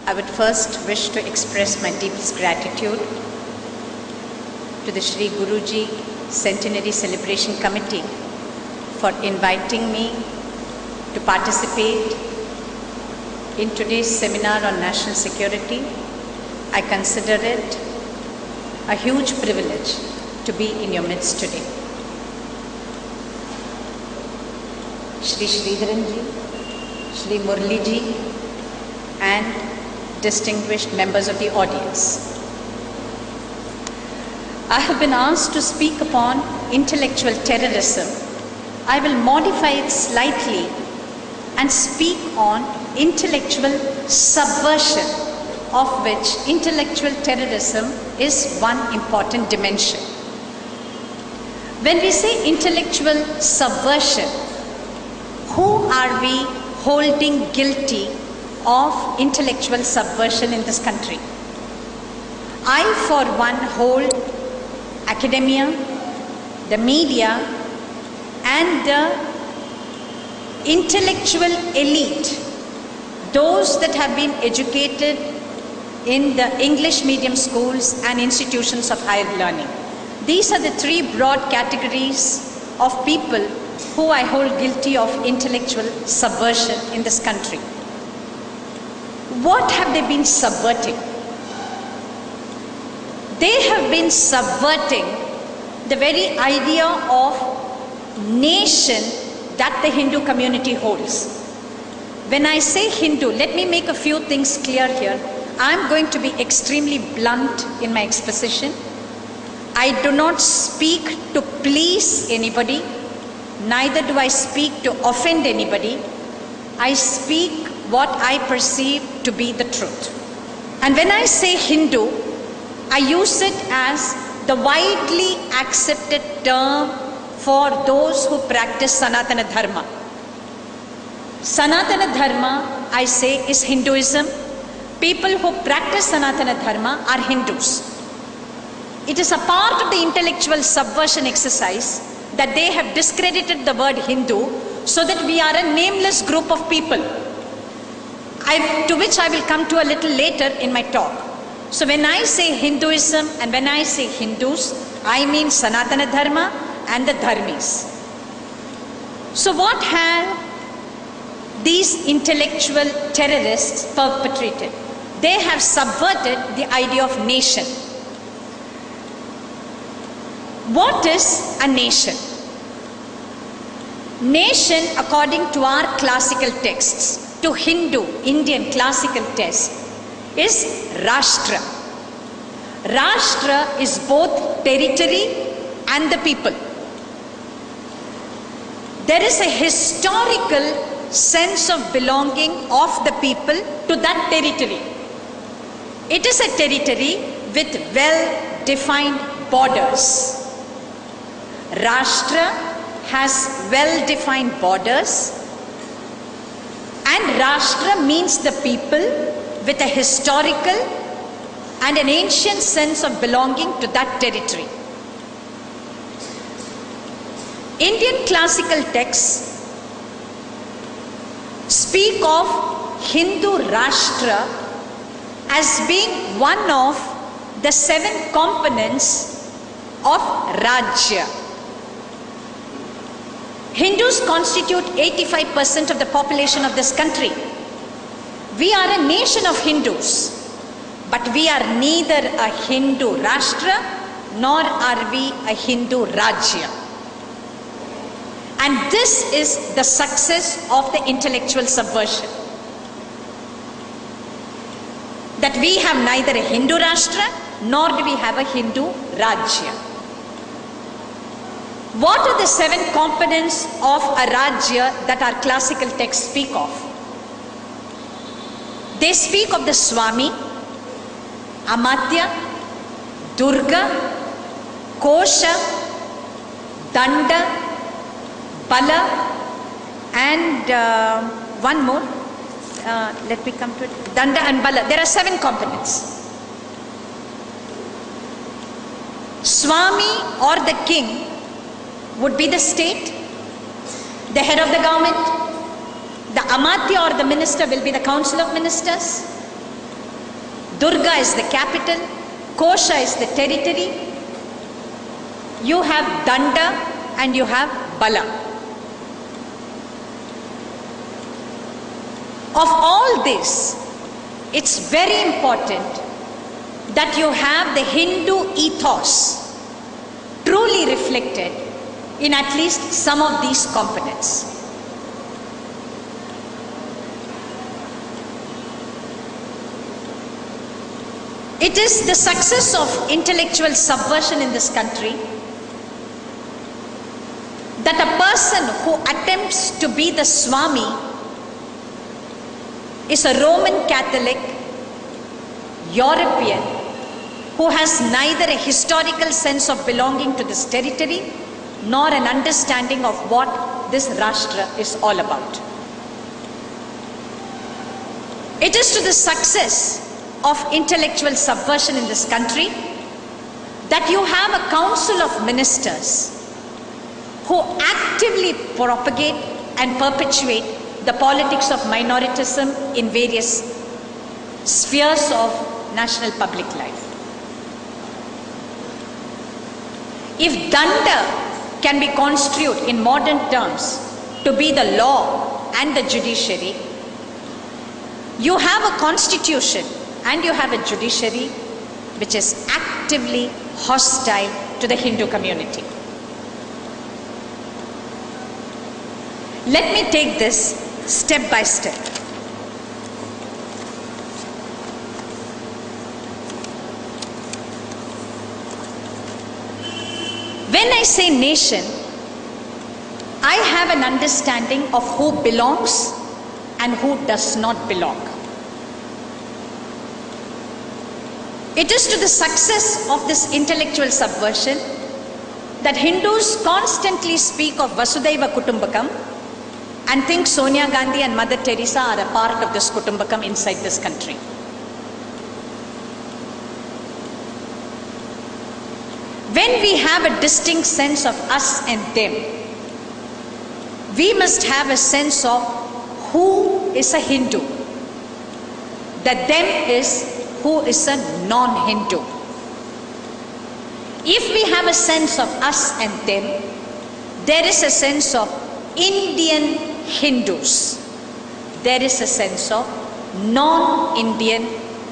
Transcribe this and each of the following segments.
I would first wish to express my deepest gratitude to the Shri Guruji Centenary Celebration Committee for inviting me to participate in today's seminar on national security. I consider it a huge privilege to be in your midst today. Shri Sridharan ji, Shri Murli ji, and distinguished members of the audience. I have been asked to speak upon intellectual terrorism. I will modify it slightly and speak on intellectual subversion, of which intellectual terrorism is one important dimension. When we say intellectual subversion, who are we holding guilty of intellectual subversion in this country? I, for one, hold academia, the media, and the intellectual elite, those that have been educated in the English medium schools and institutions of higher learning. These are the three broad categories of people who I hold guilty of intellectual subversion in this country. What have they been subverting? They have been subverting the very idea of nation that the Hindu community holds. When I say Hindu, let me make a few things clear here. I am going to be extremely blunt in my exposition. I do not speak to please anybody, neither do I speak to offend anybody. I speak what I perceive to be the truth. And when I say Hindu, I use it as the widely accepted term for those who practice Sanatana Dharma. Sanatana Dharma, I say, is Hinduism. People who practice Sanatana Dharma are Hindus. It is a part of the intellectual subversion exercise that they have discredited the word Hindu so that we are a nameless group of people, to which I will come to a little later in my talk. So when I say Hinduism and when I say Hindus, I mean Sanatana Dharma and the Dharmis. So what have these intellectual terrorists perpetrated? They have subverted the idea of nation. What is a nation? Nation, according to our classical texts, to Hindu, Indian classical texts, is Rashtra. Rashtra is both territory and the people. There is a historical sense of belonging of the people to that territory. It is a territory with well-defined borders. Rashtra has well-defined borders, and Rashtra means the people with a historical and an ancient sense of belonging to that territory. Indian classical texts speak of Hindu Rashtra as being one of the 7 components of Rajya. Hindus constitute 85% of the population of this country. We are a nation of Hindus, but we are neither a Hindu Rashtra nor are we a Hindu Rajya. And this is the success of the intellectual subversion. That we have neither a Hindu Rashtra nor do we have a Hindu Rajya. What are the 7 components of a Rajya that our classical texts speak of? They speak of the Swami, Amatya, Durga, Kosha, Danda, Bala, and one more. Let me come to it. Danda and Bala. There are 7 components. Swami or the king would be the state, the head of the government. The Amatya or the minister will be the council of ministers. Durga is the capital, Kosha is the territory, you have Danda and you have Bala. Of all this, it's very important that you have the Hindu ethos truly reflected in at least some of these components. It is the success of intellectual subversion in this country that a person who attempts to be the Swami is a Roman Catholic, European, who has neither a historical sense of belonging to this territory nor an understanding of what this Rashtra is all about. It is to the success of intellectual subversion in this country that you have a council of ministers who actively propagate and perpetuate the politics of minoritism in various spheres of national public life. If Danda can be construed in modern terms to be the law and the judiciary, you have a constitution and you have a judiciary which is actively hostile to the Hindu community. Let me take this step by step. When I say nation, I have an understanding of who belongs and who does not belong. It is to the success of this intellectual subversion that Hindus constantly speak of Vasudhaiva Kutumbakam and think Sonia Gandhi and Mother Teresa are a part of this Kutumbakam inside this country. When we have a distinct sense of us and them, we must have a sense of who is a Hindu. The them is who is a non-Hindu. If we have a sense of us and them, there is a sense of Indian Hindus. There is a sense of non-Indian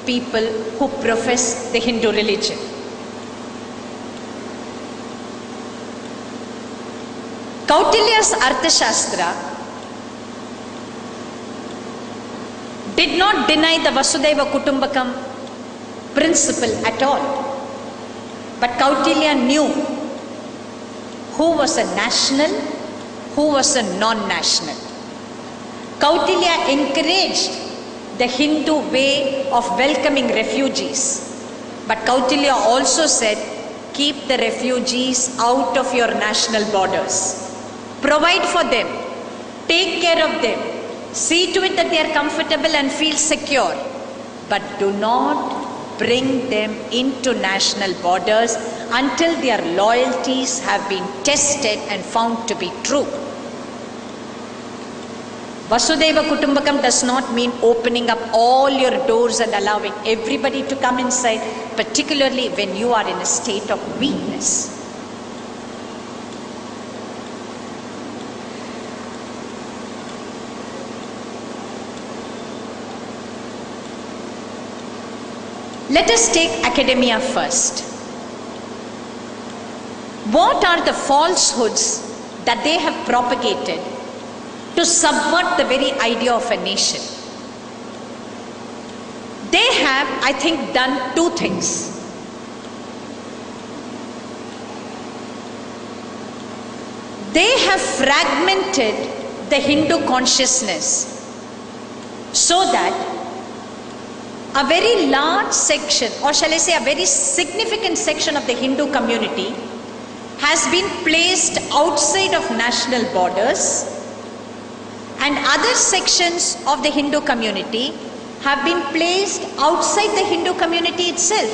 people who profess the Hindu religion. Kautilya's Arthashastra did not deny the Vasudhaiva Kutumbakam principle at all. But Kautilya knew who was a national, who was a non-national. Kautilya encouraged the Hindu way of welcoming refugees. But Kautilya also said, keep the refugees out of your national borders. Provide for them. Take care of them. See to it that they are comfortable and feel secure. But do not bring them into national borders until their loyalties have been tested and found to be true. Vasudhaiva Kutumbakam does not mean opening up all your doors and allowing everybody to come inside, particularly when you are in a state of weakness. Let us take academia first. What are the falsehoods that they have propagated to subvert the very idea of a nation? They have, I think, done two things. They have fragmented the Hindu consciousness so that a very large section, or shall I say a very significant section of the Hindu community has been placed outside of national borders, and other sections of the Hindu community have been placed outside the Hindu community itself.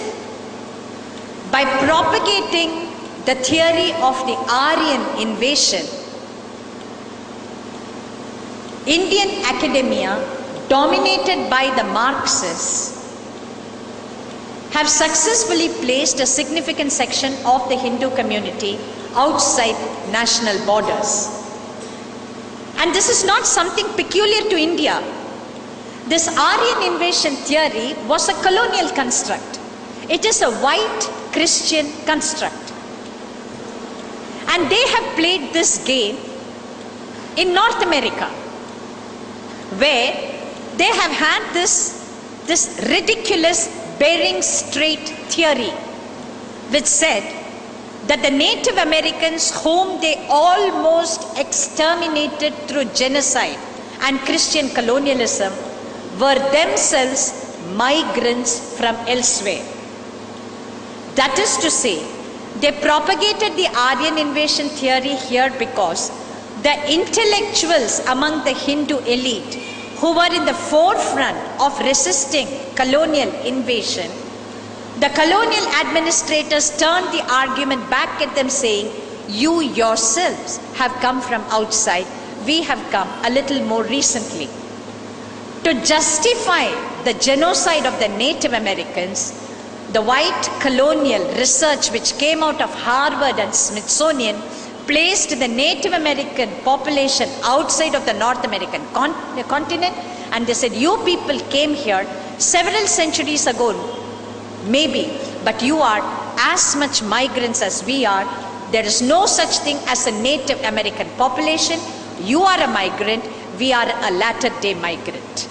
By propagating the theory of the Aryan invasion, Indian academia, dominated by the Marxists, have successfully placed a significant section of the Hindu community outside national borders. And this is not something peculiar to India. This Aryan invasion theory was a colonial construct. It is a white Christian construct. And they have played this game in North America, where they have had this ridiculous Bering Strait theory, which said that the Native Americans, whom they almost exterminated through genocide and Christian colonialism, were themselves migrants from elsewhere. That is to say, they propagated the Aryan invasion theory here because the intellectuals among the Hindu elite who were in the forefront of resisting colonial invasion, the colonial administrators turned the argument back at them saying, you yourselves have come from outside, we have come a little more recently. To justify the genocide of the Native Americans, the white colonial research which came out of Harvard and Smithsonian placed the Native American population outside of the North American continent, and they said, you people came here several centuries ago, maybe, but you are as much migrants as we are. There is no such thing as a Native American population. You are a migrant, we are a latter-day migrant.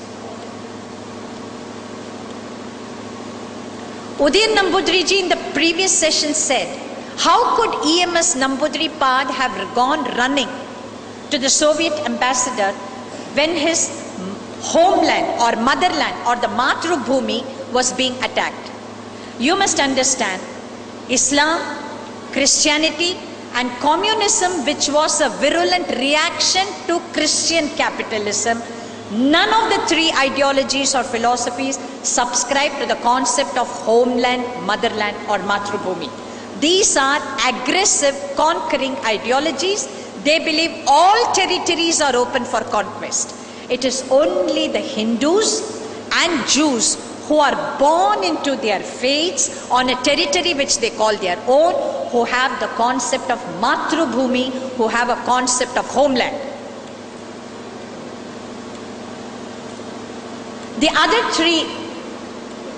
Udayan Namboodiriji in the previous session said, how could EMS Namboodiripad have gone running to the Soviet ambassador when his homeland or motherland or the Matrubhumi was being attacked? You must understand, Islam, Christianity and communism, which was a virulent reaction to Christian capitalism, none of the three ideologies or philosophies subscribe to the concept of homeland, motherland or Matrubhumi. These are aggressive, conquering ideologies. They believe all territories are open for conquest. It is only the Hindus and Jews who are born into their faiths on a territory which they call their own, who have the concept of Matrubhumi, who have a concept of homeland. The other three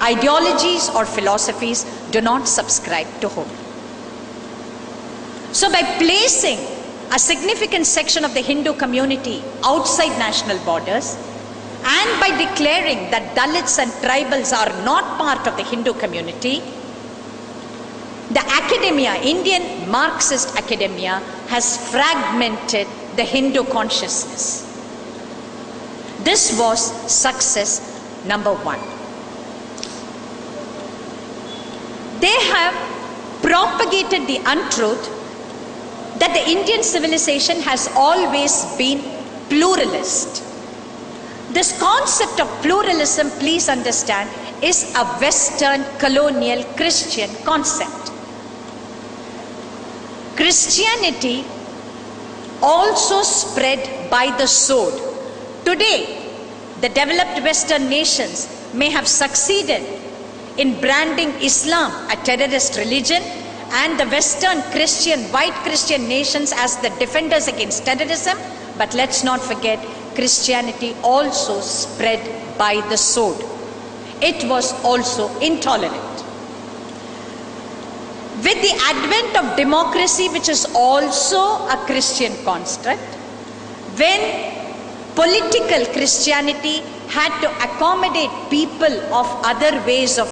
ideologies or philosophies do not subscribe to home. So by placing a significant section of the Hindu community outside national borders and by declaring that Dalits and tribals are not part of the Hindu community, the academia, Indian Marxist academia, has fragmented the Hindu consciousness. This was success number one. They have propagated the untruth that the Indian civilization has always been pluralist. This concept of pluralism, please understand, is a Western colonial Christian concept. Christianity also spread by the sword. Today, the developed Western nations may have succeeded in branding Islam a terrorist religion and the Western Christian, white Christian nations as the defenders against terrorism, but let's not forget, Christianity also spread by the sword. It was also intolerant. With the advent of democracy, which is also a Christian construct, when political Christianity had to accommodate people of other ways of